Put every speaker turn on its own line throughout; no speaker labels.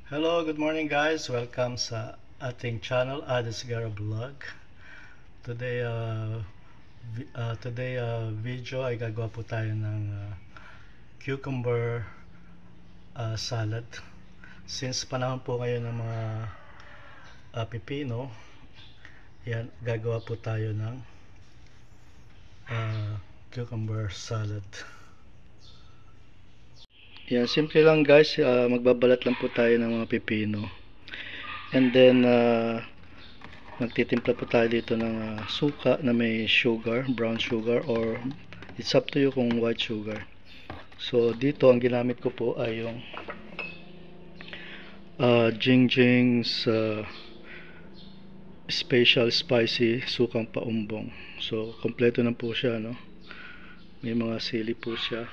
Hello, good morning guys. Welcome sa ating channel, Adi Sigaro Vlog. Today, video ay gagawa po tayo ng cucumber salad. Since panahon po ngayon ng mga pipino, yan, gagawa po tayo ng cucumber salad. Yan, simple lang guys, magbabalat lang po tayo ng mga pipino. And then, magtitimpla po tayo dito ng suka na may sugar, brown sugar, or it's up to you kung white sugar. So, dito ang ginamit ko po ay yung Jingjing's special spicy sukang paumbong. So, kompleto na po siya, no? May mga sili po siya.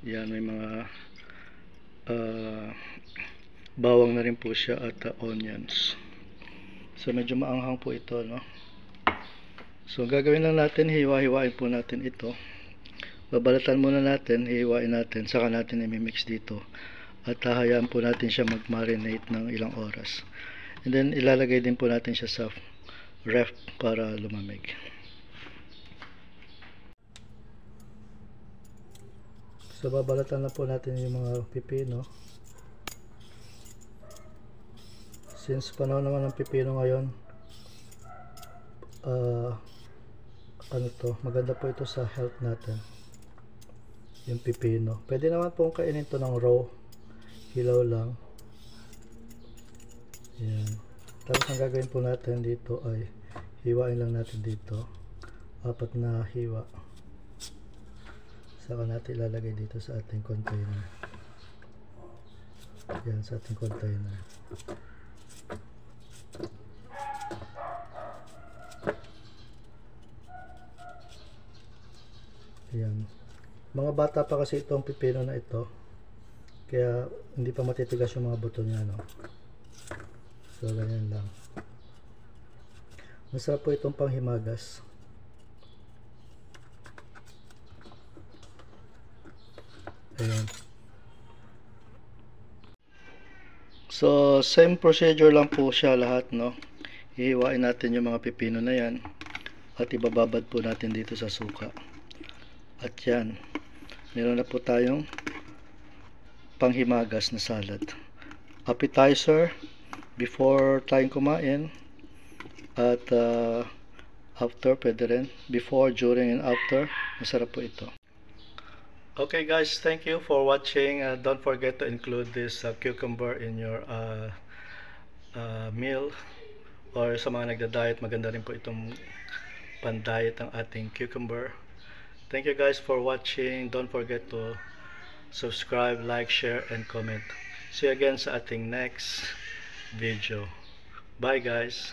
Yan, may mga bawang na rin po siya at onions. So medyo maanghang po ito, no? So gagawin lang natin, hiwa-hiwain po natin ito. Babalatan muna natin, hiwain natin, saka natin i-mix dito. At hahayaan po natin siya mag-marinate ng ilang oras. And then ilalagay din po natin siya sa ref para lumamig. So babalatan na po natin yung mga pipino. Since panahon naman ng pipino ngayon, maganda po ito sa health natin, yung pipino. Pwede naman pong kainin ito ng raw, hilaw lang. Yan. Tapos ang gagawin po natin dito ay hiwain lang natin dito, 4 na hiwa. Saka natin ilalagay dito sa ating container. Yan, sa ating container. Yan. Mga bata pa kasi itong pipino na ito, kaya hindi pa matitigas yung mga buto niya, no? So ganyan lang. Masarap po itong panghimagas. Ayan. So same procedure lang po siya lahat, no? Hihiwain natin yung mga pipino na yan at ibababad po natin dito sa suka. At yan, meron na po tayong panghimagas na salad. Appetizer before tayong kumain, at after pwede rin. Before, during, and after, masarap po ito. Okay guys, thank you for watching. Don't forget to include this cucumber in your meal, or sa mga nagda-diet, maganda rin po itong pan-diet ang ating cucumber. Thank you guys for watching. Don't forget to subscribe, like, share, and comment. See you again sa ating next video. Bye guys.